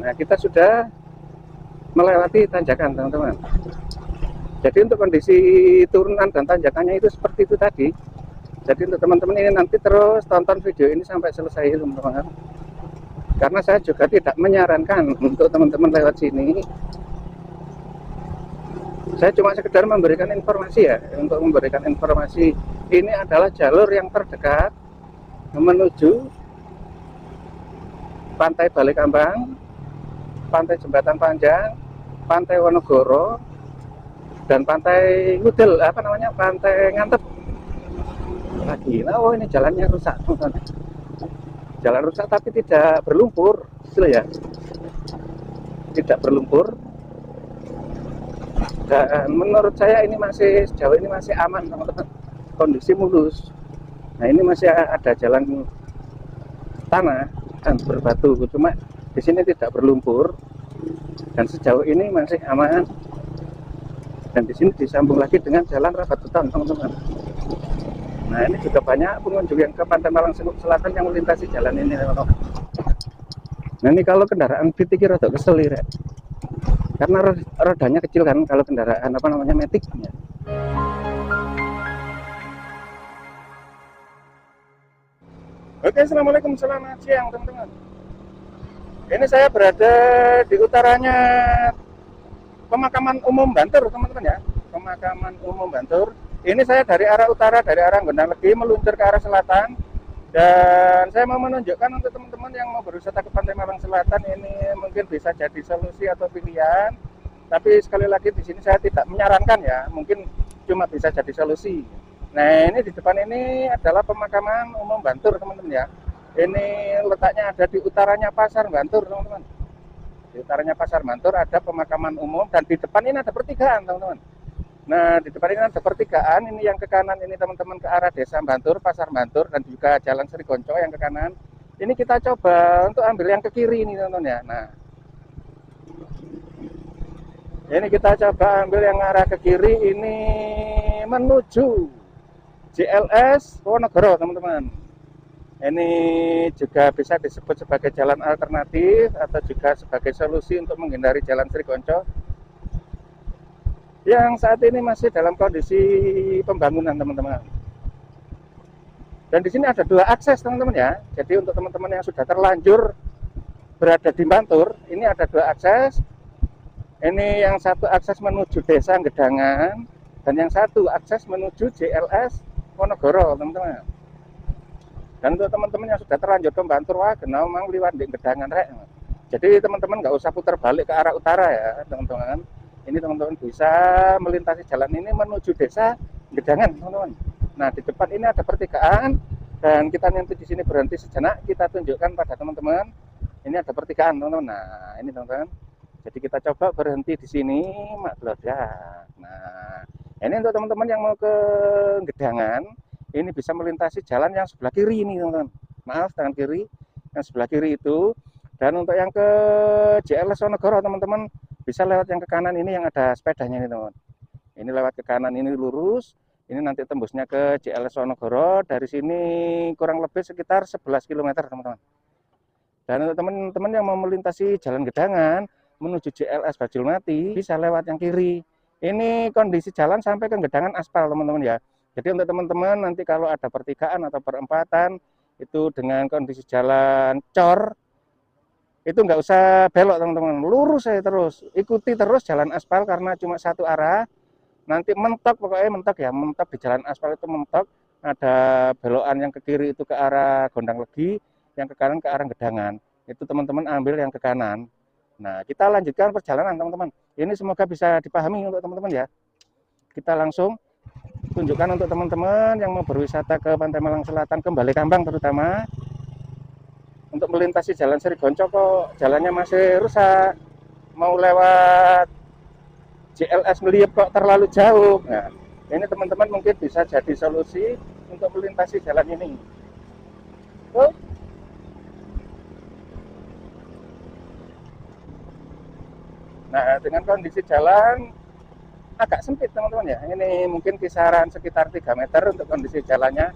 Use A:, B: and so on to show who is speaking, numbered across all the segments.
A: Nah, kita sudah melewati tanjakan, teman-teman. Jadi untuk kondisi turunan dan tanjakannya itu seperti itu tadi. Jadi untuk teman-teman ini nanti terus tonton video ini sampai selesai, teman-teman. Karena saya juga tidak menyarankan untuk teman-teman lewat sini. Saya cuma sekedar memberikan informasi ya, untuk memberikan informasi ini adalah jalur yang terdekat menuju Pantai Balikambang, Pantai Jembatan Panjang, Pantai Wonogoro, dan Pantai Ngudel, Pantai Ngantep. Lagi, oh ini jalannya rusak, teman-teman. Jalan rusak tapi tidak berlumpur, gitu ya. Tidak berlumpur. Dan menurut saya ini masih sejauh ini masih aman, teman-teman. Kondisi mulus. Nah, ini masih ada jalan tanah dan berbatu, cuma di sini tidak berlumpur. Dan sejauh ini masih aman. Dan di sini disambung lagi dengan jalan Rabat Hutan, teman-teman. Nah, ini juga banyak pengunjung yang ke Pantai Malang Selatan yang melintasi jalan ini, teman-teman. Nah, ini kalau kendaraan pikir rada kesel ya. Karena rodanya kecil kan kalau kendaraan metik. Oke, assalamualaikum, selamat siang teman-teman. Ini saya berada di utaranya Pemakaman Umum Bantur, teman-teman ya. Pemakaman Umum Bantur. Ini saya dari arah utara, dari arah Gondang Legi meluncur ke arah selatan. Dan saya mau menunjukkan untuk teman-teman yang mau berwisata ke Pantai Malang Selatan, ini mungkin bisa jadi solusi atau pilihan. Tapi sekali lagi di sini saya tidak menyarankan ya, mungkin cuma bisa jadi solusi. Nah, ini di depan ini adalah Pemakaman Umum Bantur, teman-teman ya. Ini letaknya ada di utaranya Pasar Bantur, teman-teman. Di utaranya Pasar Bantur ada pemakaman umum, dan di depan ini ada pertigaan, teman-teman. Nah, di depan ini ada pertigaan, ini yang ke kanan ini teman-teman ke arah Desa Bantur, Pasar Bantur, dan juga Jalan Sri Gonco yang ke kanan. Ini kita coba untuk ambil yang ke kiri ini, teman-teman ya. Nah, ini kita coba ambil yang arah ke kiri ini menuju JLS Wonogoro, teman-teman. Ini juga bisa disebut sebagai jalan alternatif atau juga sebagai solusi untuk menghindari Jalan Sri Gonco yang saat ini masih dalam kondisi pembangunan, teman-teman. Dan di sini ada dua akses, teman-teman ya. Jadi untuk teman-teman yang sudah terlanjur berada di Bantur, ini ada dua akses. Ini yang satu akses menuju Desa Gedangan, dan yang satu akses menuju JLS Wonogoro, teman-teman. Dan untuk teman-teman yang sudah terlanjur ke Bantur, wah kenal mang liwat di Gedangan rek. Jadi teman-teman nggak usah putar balik ke arah utara ya, teman-teman. Ini teman-teman bisa melintasi jalan ini menuju Desa Gedangan, teman-teman. Nah, di depan ini ada pertigaan, dan kita nanti di sini berhenti sejenak, kita tunjukkan pada teman-teman. Ini ada pertigaan, teman-teman. Nah, ini teman-teman. Jadi kita coba berhenti di sini, mak blodak. Nah, ini untuk teman-teman yang mau ke Gedangan, ini bisa melintasi jalan yang sebelah kiri ini, teman-teman. Maaf, tangan kiri, yang sebelah kiri itu. Dan untuk yang ke JLS Wonogoro, teman-teman, bisa lewat yang ke kanan ini yang ada sepedanya ini, teman-teman. Ini lewat ke kanan ini lurus, ini nanti tembusnya ke JLS Wonogoro. Dari sini kurang lebih sekitar 11 km, teman-teman. Dan untuk teman-teman yang mau melintasi Jalan Gedangan menuju JLS Bajulmati, bisa lewat yang kiri. Ini kondisi jalan sampai ke Gedangan aspal, teman-teman ya. Jadi untuk teman-teman nanti kalau ada pertigaan atau perempatan itu dengan kondisi jalan cor, itu nggak usah belok, teman-teman, lurus saya terus, ikuti terus jalan aspal karena cuma satu arah. Nanti mentok, pokoknya mentok ya, mentok di jalan aspal itu mentok. Ada belokan yang ke kiri itu ke arah Gondang Legi, yang ke kanan ke arah Gedangan. Itu teman-teman ambil yang ke kanan. Nah, kita lanjutkan perjalanan, teman-teman. Ini semoga bisa dipahami untuk teman-teman ya. Kita langsung tunjukkan untuk teman-teman yang mau berwisata ke Pantai Malang Selatan, ke Balikambang terutama, untuk melintasi Jalan Sri Gonco kok jalannya masih rusak, mau lewat JLS Ngeliep kok terlalu jauh. Nah, ini teman-teman mungkin bisa jadi solusi untuk melintasi jalan ini. Nah, dengan kondisi jalan agak sempit, teman-teman ya. Ini mungkin kisaran sekitar 3 meter untuk kondisi jalannya.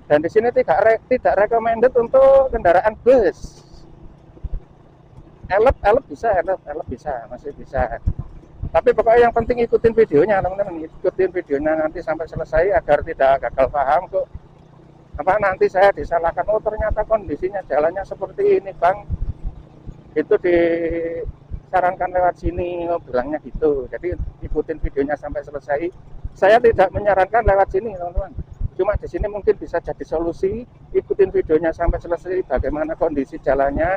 A: Dan di sini tidak recommended untuk kendaraan bus. elep bisa, elep bisa, masih bisa. Tapi pokoknya yang penting ikutin videonya teman-teman, ikutin videonya nanti sampai selesai agar tidak gagal paham kok. Apa nanti saya disalahkan, oh ternyata kondisinya jalannya seperti ini bang, itu disarankan lewat sini, oh bilangnya gitu. Jadi ikutin videonya sampai selesai. Saya tidak menyarankan lewat sini teman-teman, cuma di sini mungkin bisa jadi solusi. Ikutin videonya sampai selesai, bagaimana kondisi jalannya,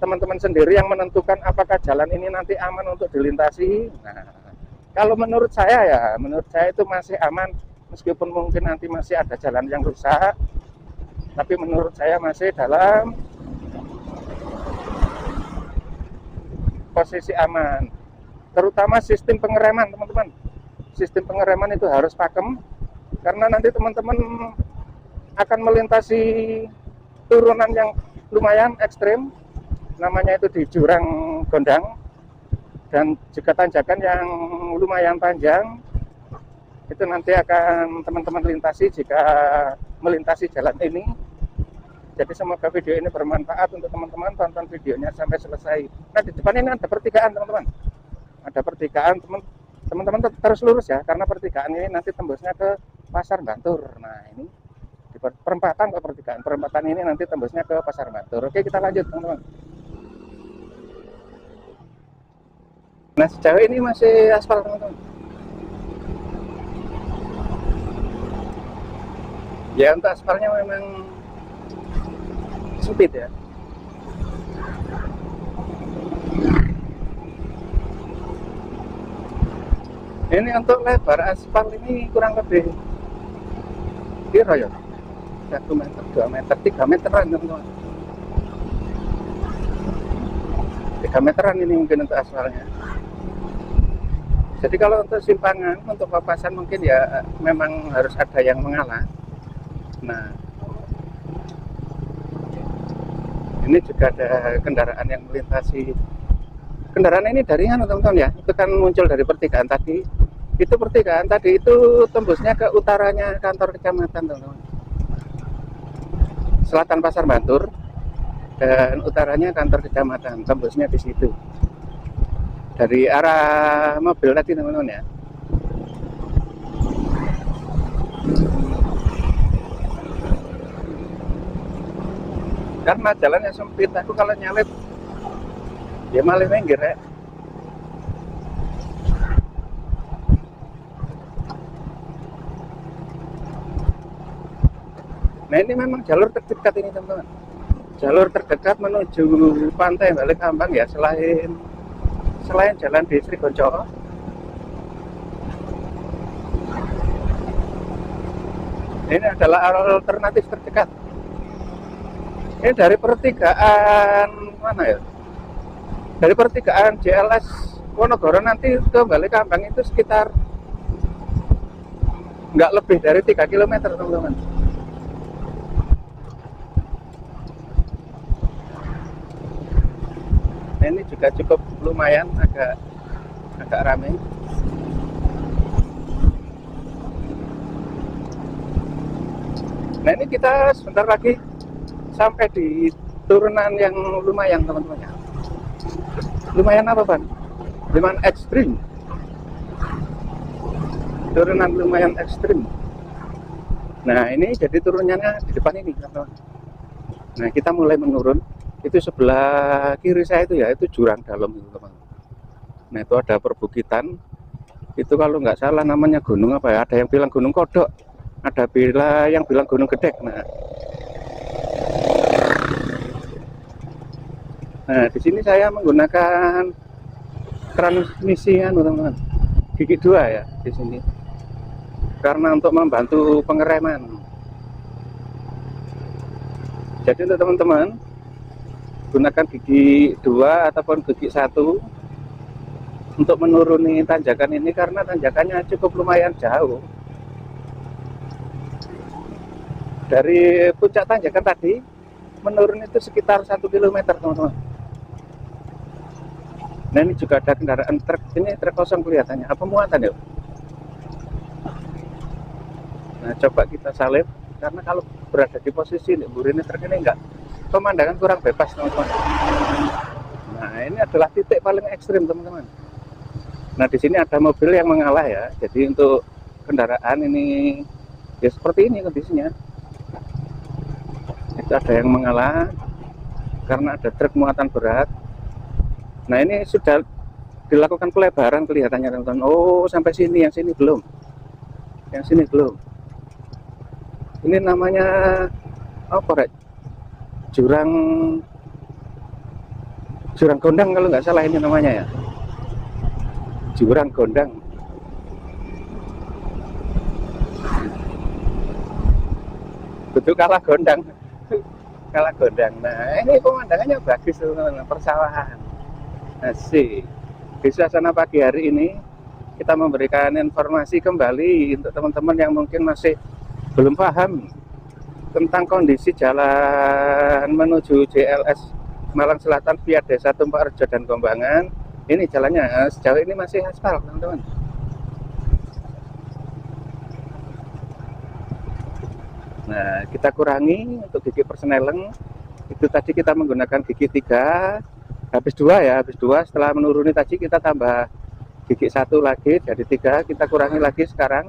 A: teman-teman sendiri yang menentukan apakah jalan ini nanti aman untuk dilintasi. Nah, kalau menurut saya itu masih aman, meskipun mungkin nanti masih ada jalan yang rusak, tapi menurut saya masih dalam posisi aman. Terutama sistem pengereman teman-teman, sistem pengereman itu harus pakem, karena nanti teman-teman akan melintasi turunan yang lumayan ekstrim, namanya itu di jurang gondang, dan juga tanjakan yang lumayan panjang. Itu nanti akan teman-teman lintasi jika melintasi jalan ini. Jadi semoga video ini bermanfaat untuk teman-teman, tonton videonya sampai selesai. Nah di depan ini ada pertigaan teman-teman, ada pertigaan, teman-teman terus lurus ya, karena pertigaan ini nanti tembusnya ke Pasar Bantur. Nah ini di perempatan ke perempatan ini nanti tembusnya ke Pasar Bantur. Oke, kita lanjut teman-teman. Nah sejauh ini masih aspal teman-teman. Ya untuk aspalnya memang sempit ya. Ini untuk lebar aspal ini kurang lebih kira ya 1 meter, 2 meter, 3 meteran teman-teman. 3 meteran ini mungkin untuk aspalnya. Jadi kalau untuk simpangan, untuk papasan mungkin ya memang harus ada yang mengalah. Nah, ini juga ada kendaraan yang melintasi. Kendaraan ini dari mana teman-teman ya? Itu kan muncul dari pertigaan tadi. Itu pertigaan tadi itu tembusnya ke utaranya kantor kecamatan teman-teman. Selatan Pasar Bantur dan utaranya kantor kecamatan, tembusnya di situ. Dari arah mobil tadi teman-teman ya. Karena jalannya sempit, aku kalau nyalip ya malah minggir ya. Nah ini memang jalur terdekat ini teman-teman, jalur terdekat menuju pantai Balikambang ya, selain jalan di Srigonco. Ini adalah alternatif terdekat. Ini dari pertigaan mana ya? Dari pertigaan JLS Wonogoro nanti ke Balikambang itu sekitar nggak lebih dari 3 km teman-teman. Nah, ini juga cukup lumayan, agak ramai. Nah ini kita sebentar lagi sampai di turunan yang lumayan teman-teman. Lumayan apa Bang? Lumayan ekstrim. Turunan lumayan ekstrim. Nah ini jadi turunannya di depan ini teman-teman. Nah kita mulai menurun. Itu sebelah kiri saya itu ya, itu jurang dalam itu teman. Nah itu ada perbukitan. Itu kalau nggak salah namanya gunung apa ya? Ada yang bilang Gunung Kodok, ada yang bilang Gunung Gedek. Nah di sini saya menggunakan transmisi teman-teman, gigi 2 ya di sini, karena untuk membantu pengereman. Jadi untuk teman-teman gunakan gigi 2 ataupun gigi 1 untuk menuruni tanjakan ini, karena tanjakannya cukup lumayan jauh. Dari puncak tanjakan tadi menurun itu sekitar 1 km teman-teman. Nah ini juga ada kendaraan truk, ini truk kosong kelihatannya, apa muatan yuk. Nah coba kita salib, karena kalau berada di posisi ini truk ini enggak, pemandangan kurang bebas teman-teman. Nah, ini adalah titik paling ekstrim, teman-teman. Nah, di sini ada mobil yang mengalah ya. Jadi untuk kendaraan ini ya seperti ini kondisinya. Itu ada yang mengalah karena ada truk muatan berat. Nah, ini sudah dilakukan pelebaran kelihatannya, teman-teman. Oh, sampai sini, yang sini belum. Yang sini belum. Ini namanya apa, Rek? Jurang Gondang kalau nggak salah ini namanya ya. Jurang Gondang. Betul, kalah gondang. Kalah gondang. Nah, ini pemandangannya bagus, teman-teman. Persawahan. Asik. Di suasana pagi hari ini kita memberikan informasi kembali untuk teman-teman yang mungkin masih belum paham tentang kondisi jalan menuju JLS Malang Selatan via Desa Tumpak Rejo dan Kombangan. Ini jalannya sejauh ini masih aspal, teman-teman. Nah, kita kurangi untuk gigi persneleng. Itu tadi kita menggunakan gigi 3, habis 2 ya, habis 2. Setelah menuruni tadi kita tambah gigi 1 lagi, jadi 3. Kita kurangi lagi sekarang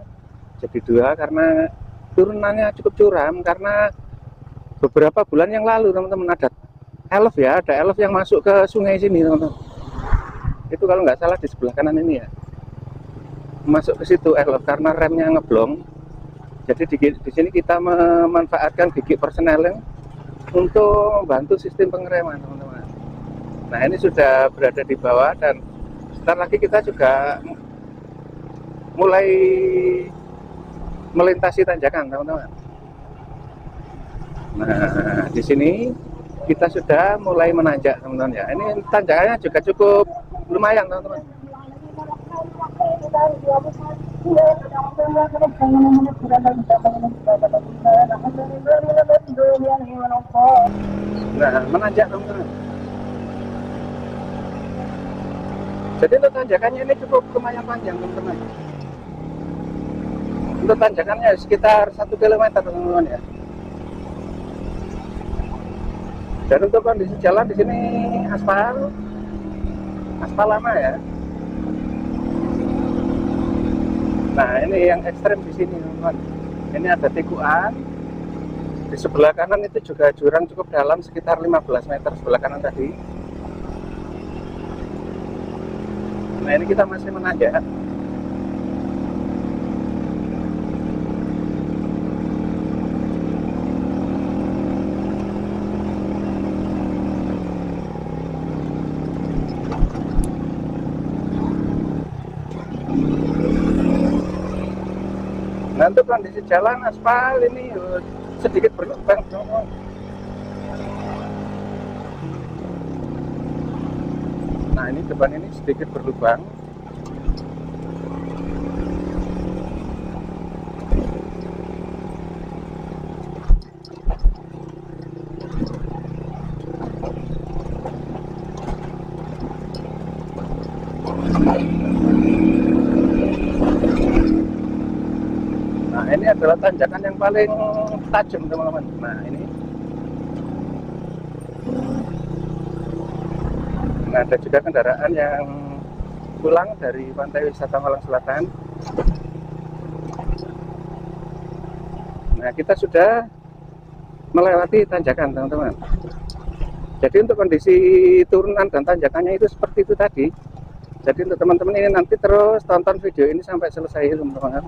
A: jadi 2 karena turunannya cukup curam. Karena beberapa bulan yang lalu, teman-teman, ada elf ya, ada elf yang masuk ke sungai sini, teman-teman. Itu kalau nggak salah di sebelah kanan ini ya, masuk ke situ elf karena remnya ngeblong. Jadi di sini kita memanfaatkan gigi persneleng untuk membantu sistem pengereman, teman-teman. Nah, ini sudah berada di bawah dan sebentar lagi kita juga mulai melintasi tanjakan, teman-teman. Nah, di sini kita sudah mulai menanjak, teman-teman ya. Ini tanjakannya juga cukup lumayan, teman-teman. Nah, menanjak, teman-teman. Jadi untuk tanjakannya ini cukup lumayan panjang, teman-teman. Untuk tanjakannya sekitar 1 km, teman-teman ya. Dan untuk kondisi jalan di sini aspal lama ya. Nah, ini yang ekstrem di sini, teman-teman. Ini ada tikuan. Di sebelah kanan itu juga jurang cukup dalam, sekitar 15 meter sebelah kanan tadi. Nah, ini kita masih menanjak. Nah, untuk kondisi jalan aspal ini sedikit berlubang. Nah, ini depan ini sedikit berlubang. Nah, ini adalah tanjakan yang paling tajam, teman-teman. Nah, ini. Nah, ada juga kendaraan yang pulang dari Pantai Wisata Malang Selatan. Nah, kita sudah melewati tanjakan, teman-teman. Jadi untuk kondisi turunan dan tanjakannya itu seperti itu tadi. Jadi untuk teman-teman ini nanti terus tonton video ini sampai selesai, teman-teman.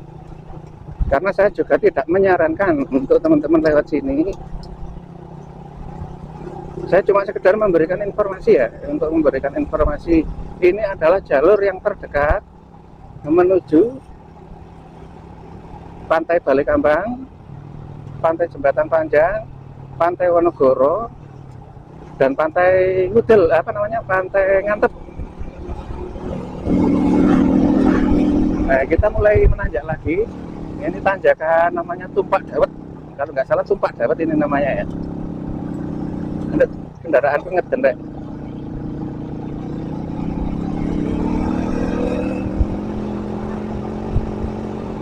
A: Karena saya juga tidak menyarankan untuk teman-teman lewat sini. Saya cuma sekedar memberikan informasi ya, untuk memberikan informasi. Ini adalah jalur yang terdekat menuju Pantai Balikambang, Pantai Jembatan Panjang, Pantai Wonogoro, dan Pantai Ngudel, Pantai Ngantep. Nah, kita mulai menanjak lagi. Ini tanjakan namanya Tumpak Dawet. Kalau nggak salah Tumpak Dawet ini namanya ya. Kendaraan pengeden, Rek.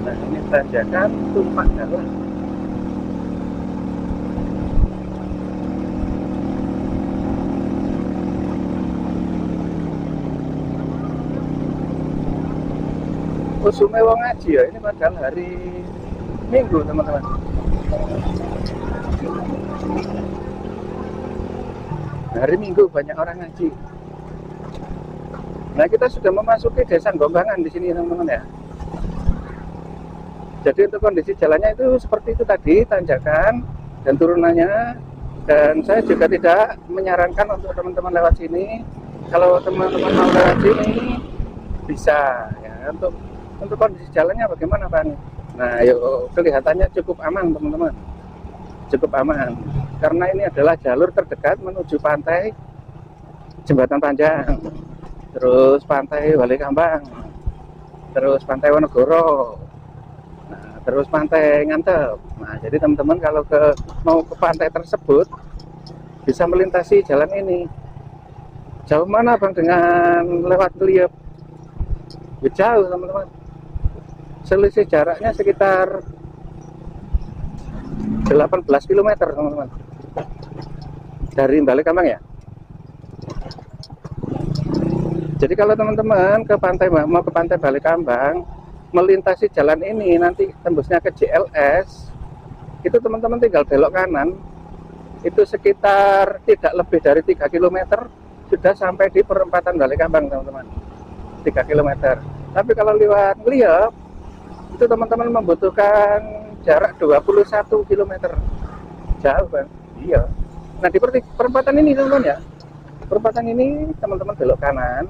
A: Nah, ini tanjakan Tumpak Dawet. usume wong ngaji ya, ini padahal hari Minggu teman-teman. Hari Minggu banyak orang ngaji. Nah, kita sudah memasuki Desa Gombangan di sini teman-teman ya. Jadi untuk kondisi jalannya itu seperti itu tadi, tanjakan dan turunannya. Dan saya juga tidak menyarankan untuk teman-teman lewat sini. Kalau teman-teman mau lewat sini bisa ya. Untuk kondisi jalannya bagaimana Pak? Nah, yuk, kelihatannya cukup aman teman-teman. Cukup aman. Karena ini adalah jalur terdekat menuju pantai Jembatan Panjang. Terus pantai Walikambang. Terus pantai Wonogoro. Terus pantai Ngantep. Nah, jadi teman-teman kalau mau ke pantai tersebut bisa melintasi jalan ini. Jauh mana Bang dengan lewat Ngeliep? Jauh teman-teman. Selisih jaraknya sekitar 18 km teman-teman. Dari Walikambang ya. Jadi kalau teman-teman mau ke pantai Walikambang, melintasi jalan ini nanti tembusnya ke JLS, itu teman-teman tinggal belok kanan, itu sekitar tidak lebih dari 3 km sudah sampai di perempatan Walikambang teman-teman. 3 km. Tapi kalau lewat Ngeliep itu teman-teman membutuhkan jarak 21 km. Jauh Bang. Iya. Nah, di perempatan ini teman-teman ya, perempatan ini teman-teman belok kanan.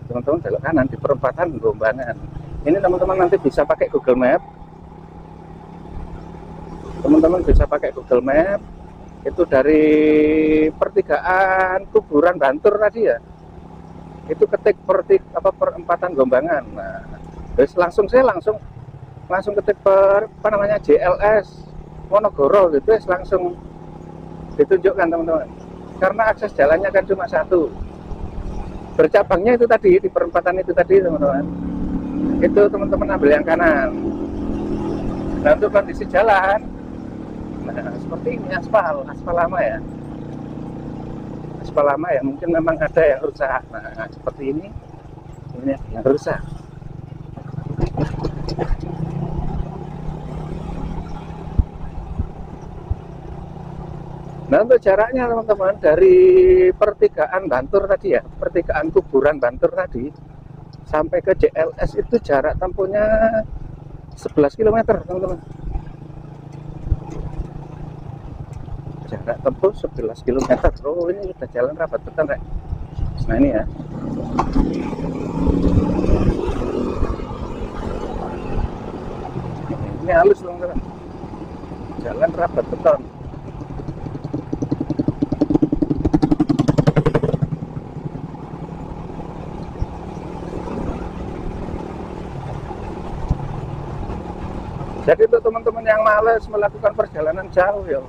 A: Teman-teman belok kanan di perempatan Gombangan. Ini teman-teman nanti bisa pakai Google Map. Teman-teman bisa pakai Google Map. Itu dari pertigaan Kuburan Bantur tadi ya. Itu ketik perempatan Gombangan. Nah, terus saya langsung ketik JLS Wonogoro gitu, langsung ditunjukkan teman-teman. Karena akses jalannya kan cuma satu. Bercabangnya itu tadi di perempatan itu tadi teman-teman. Itu teman-teman ambil yang kanan. Nah, untuk kondisi jalan, nah seperti ini aspal lama ya. Aspal lama ya, mungkin memang ada yang rusak. Nah, seperti ini yang rusak. Nah, untuk jaraknya teman-teman dari pertigaan Bantur tadi ya, pertigaan Kuburan Bantur tadi sampai ke JLS itu jarak tempuhnya 11 km teman-teman. Jarak tempuh 11 km. Oh, ini udah jalan rapat betul Rek. Nah, ini ya. Ini halus teman-teman. Jalan rapat beton. Jadi untuk teman-teman yang malas melakukan perjalanan jauh ya,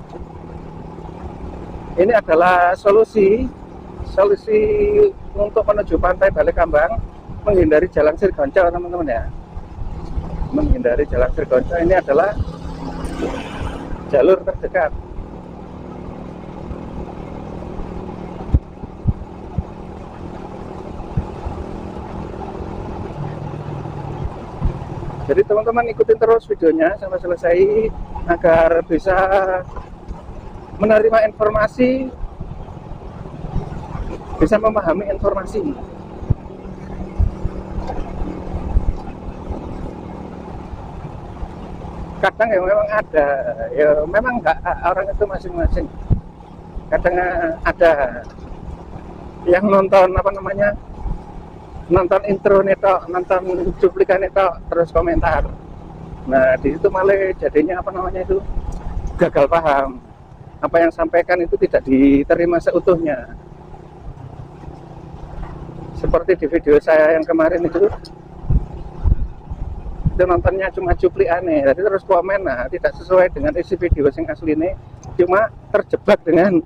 A: ini adalah solusi untuk menuju pantai Walikambang, menghindari jalan Sirgonco teman-teman ya. Menghindari jalan Sirgonco ini adalah jalur terdekat. Jadi teman-teman ikutin terus videonya sampai selesai agar bisa menerima informasi, bisa memahami informasi. Kadang ya memang ada, ya memang enggak orang itu masing-masing. Kadang ada yang nonton nonton intro netok, nonton cuplikan netok, terus komentar. Nah, di situ malah jadinya gagal paham. Apa yang sampaikan itu tidak diterima seutuhnya. Seperti di video saya yang kemarin itu nontonnya cuma cuplikannya, jadi terus komen, nah tidak sesuai dengan isi video yang asli ini, cuma terjebak dengan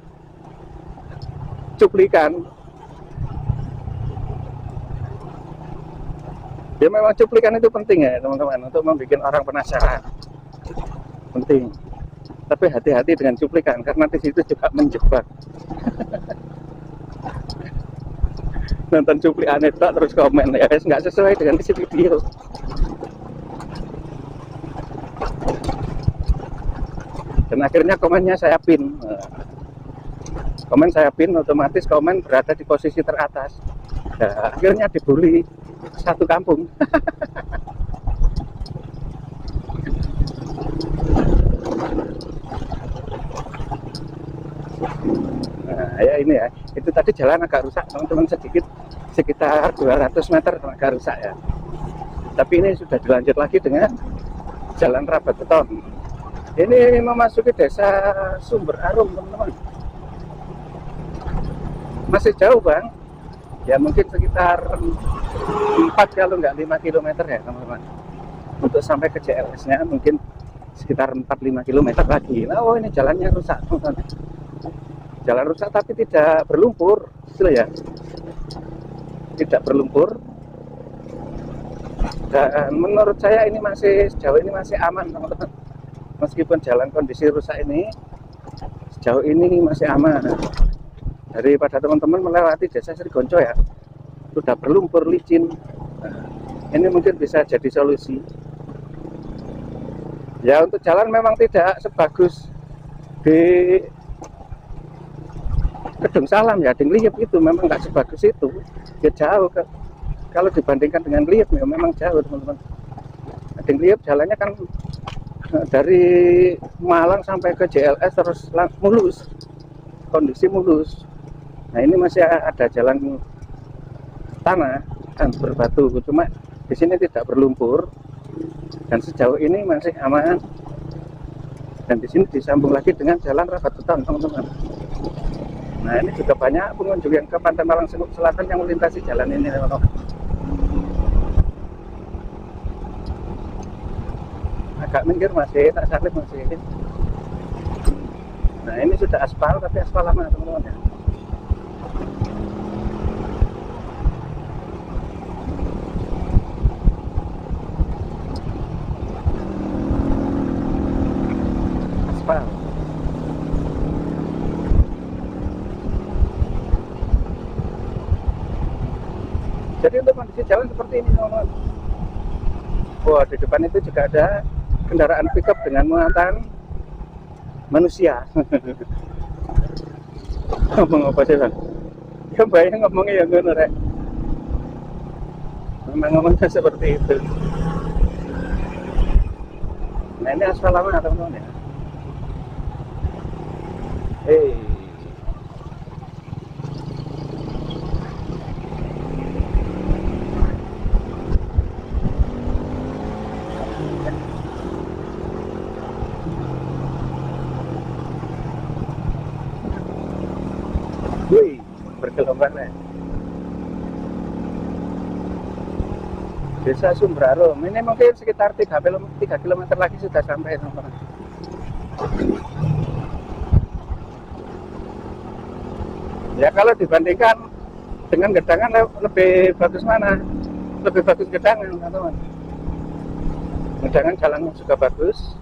A: cuplikan. Ya memang cuplikan itu penting ya teman-teman, untuk membuat orang penasaran, penting. Tapi hati-hati dengan cuplikan karena di situ juga menjebak. nonton cuplikan itu terus komen ya nggak sesuai dengan isi video. Dan akhirnya komennya saya pin. Komen saya pin, otomatis komen berada di posisi teratas. Nah, akhirnya dibully satu kampung. Nah, ya ini ya, itu tadi jalan agak rusak teman-teman, sedikit sekitar 200 meter agak rusak ya. Tapi ini sudah dilanjut lagi dengan jalan rabat beton. Ini memasuki desa Sumber Arum teman-teman. Masih jauh bang, ya mungkin sekitar 4 kalau nggak 5 km ya teman-teman. Untuk sampai ke JLS nya mungkin sekitar 4-5 km lagi. Nah, oh ini jalannya rusak teman-teman. Jalan rusak tapi tidak berlumpur, gitu ya. Tidak berlumpur. Dan menurut saya ini masih sejauh ini masih aman teman-teman. Meskipun jalan kondisi rusak ini sejauh ini masih aman. Daripada teman-teman melewati desa Srigonco ya, sudah berlumpur licin. Nah, ini mungkin bisa jadi solusi. Ya untuk jalan memang tidak sebagus di Kedung Salam ya, di Ngliep itu memang nggak sebagus itu. Ya jauh kalau dibandingkan dengan Ngliep ya memang jauh teman-teman. Di Ngliep jalannya kan dari Malang sampai ke JLS terus mulus, kondisi mulus. Nah ini masih ada jalan tanah dan berbatu, cuma di sini tidak berlumpur dan sejauh ini masih aman. Dan di sini disambung lagi dengan jalan rabat beton teman-teman. Nah ini juga banyak pengunjung yang ke Pantai Malang Selatan yang melintasi jalan ini teman-teman. Agak minggir masih, tak salib masih. Nah ini sudah aspal tapi aspal lama teman-teman ya. Aspal. Jadi untuk kondisi jalan seperti ini teman-teman. Wah di depan itu juga ada kendaraan pickup dengan muatan manusia. Ngomong apa sih bang? Ya bayang ngomongnya yang ngono rek. Memang ngomongnya seperti itu. Nah ini aspal lama teman-teman ya. Wih, bergelombang ya. Desa Sumber Arum, ini mungkin sekitar 3 km lagi sudah sampai teman-teman. Ya kalau dibandingkan dengan Gedangan lebih bagus mana? Lebih bagus Gedangan teman-teman. Gedangan jalannya juga bagus.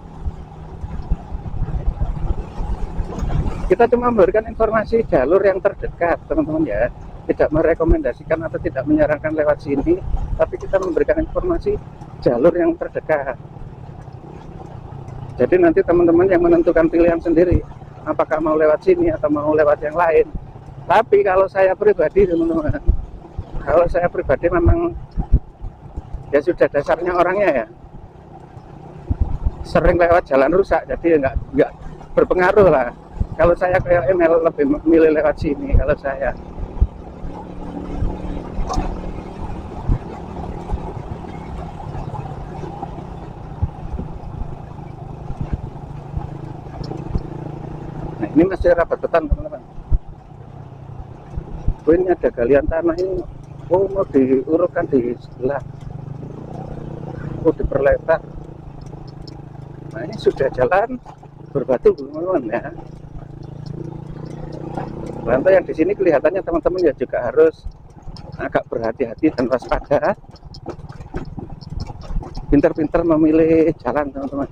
A: Kita cuma memberikan informasi jalur yang terdekat teman-teman ya, tidak merekomendasikan atau tidak menyarankan lewat sini, tapi kita memberikan informasi jalur yang terdekat. Jadi nanti teman-teman yang menentukan pilihan sendiri, apakah mau lewat sini atau mau lewat yang lain. Tapi kalau saya pribadi teman-teman, kalau saya pribadi memang ya sudah dasarnya orangnya ya sering lewat jalan rusak, jadi nggak berpengaruh lah. Kalau saya kayak email lebih memilih lewat sini kalau saya. Nah ini masih rabat beton teman-teman. Oh, ini ada galian tanah ini. Oh mau diurutkan di sebelah. Oh diperlebar. Nah ini sudah jalan berbatu teman-teman ya. Lantai yang di sini kelihatannya teman-teman ya juga harus agak berhati-hati dan waspada. Pintar-pintar memilih jalan teman-teman.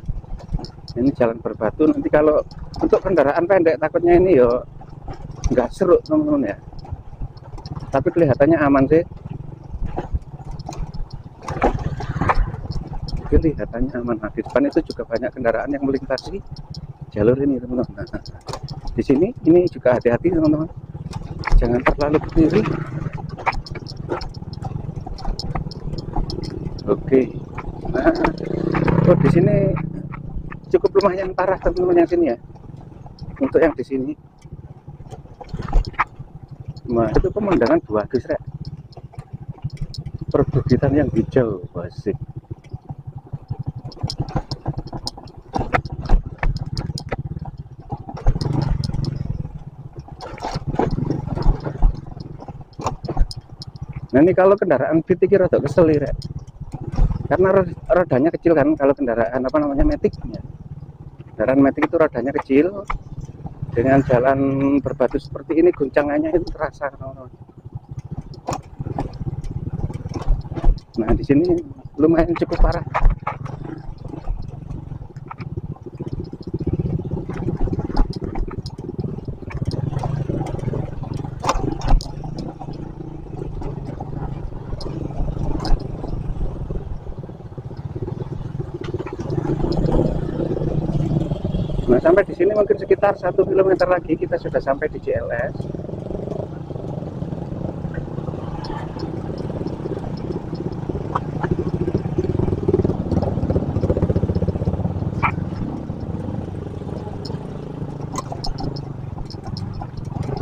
A: Ini jalan berbatu, nanti kalau untuk kendaraan pendek takutnya ini yo nggak seru teman-teman ya. tapi kelihatannya aman sih. Kelihatannya aman. Nah, di depan itu juga banyak kendaraan yang melintasi jalur ini teman-teman. Nah, di sini ini juga hati-hati teman-teman, jangan terlalu ke kiri. Oke, nah di sini cukup lumayan parah teman-teman yang sini ya, untuk yang di sini. Nah itu pemandangan bagus rek, perbukitan yang hijau, asik. Nah ini kalau kendaraan Fit iki rada kesel rek, karena rodanya kecil kan. Kalau kendaraan apa namanya Matic ya, kendaraan Matic itu rodanya kecil, dengan jalan berbatu seperti ini guncangannya itu terasa. Nah di sini lumayan cukup parah. Nah sampai di sini mungkin sekitar 1 km lagi kita sudah sampai di JLS.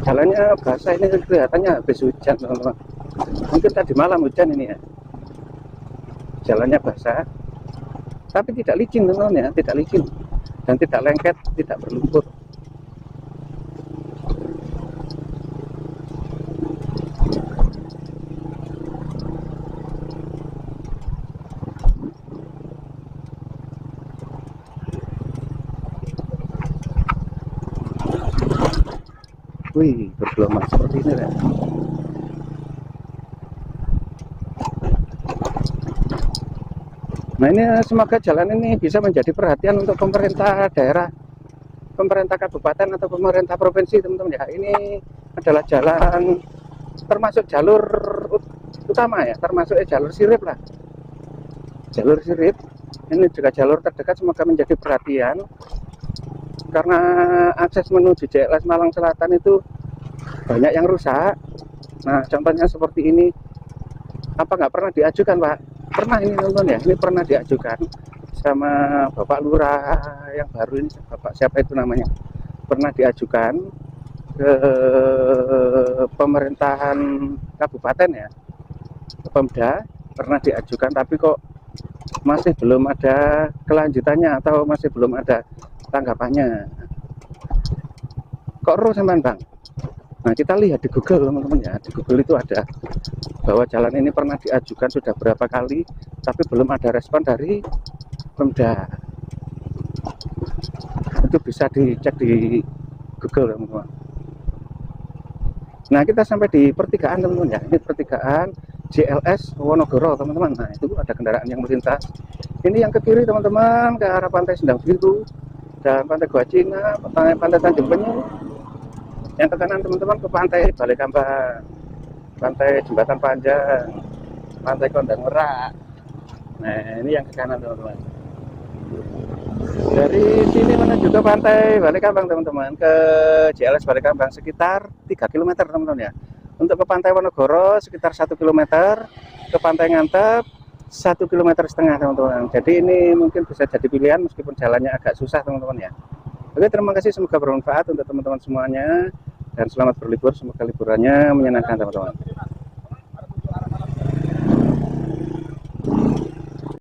A: Jalannya basah, ini kelihatannya habis hujan teman-teman. Mungkin tadi malam hujan ini ya. Jalannya basah, tapi tidak licin teman-teman ya, tidak licin. Dan tidak lengket, tidak berlumpur. Wih, bergelombang seperti ini ya. Nah ini semoga jalan ini bisa menjadi perhatian untuk pemerintah daerah, pemerintah kabupaten atau pemerintah provinsi teman-teman ya. Ini adalah jalan termasuk jalur utama ya, termasuk jalur sirip lah, jalur sirip. Ini juga jalur terdekat, semoga menjadi perhatian karena akses menuju JLS Malang Selatan itu banyak yang rusak. Nah contohnya seperti ini, apa nggak pernah diajukan Pak? Pernah ini teman-teman ya, ini pernah diajukan sama Bapak Lurah yang baru ini, Bapak siapa itu namanya, pernah diajukan ke pemerintahan kabupaten ya, ke Pemda, pernah diajukan, tapi kok masih belum ada kelanjutannya atau masih belum ada tanggapannya. Kok ruh sampean Bang? Nah kita lihat di Google teman-teman ya, di Google itu ada bahwa jalan ini pernah diajukan sudah berapa kali, tapi belum ada respon dari Pemda. Itu bisa dicek di Google teman-teman. Nah kita sampai di pertigaan teman-teman ya, ini pertigaan JLS Wonogoro teman-teman. Nah itu ada kendaraan yang melintas. Ini yang ke kiri teman-teman, ke arah Pantai Sendang Biru dan Pantai Gua Cina, Pantai Tanjung Penyu. Yang ke kanan teman-teman ke Pantai Balekambang, Pantai Jembatan Panjang, Pantai Kondang Merak. Nah ini yang ke kanan teman-teman. Dari sini menuju ke Pantai Balekambang teman-teman, ke JLS Balekambang sekitar 3 km teman-teman ya. Untuk ke Pantai Wonogoro sekitar 1 km, ke Pantai Ngantep 1,5 km teman-teman. Jadi ini mungkin bisa jadi pilihan meskipun jalannya agak susah teman-teman ya. Oke, terima kasih, semoga bermanfaat untuk teman-teman semuanya dan selamat berlibur, semoga liburannya menyenangkan teman-teman.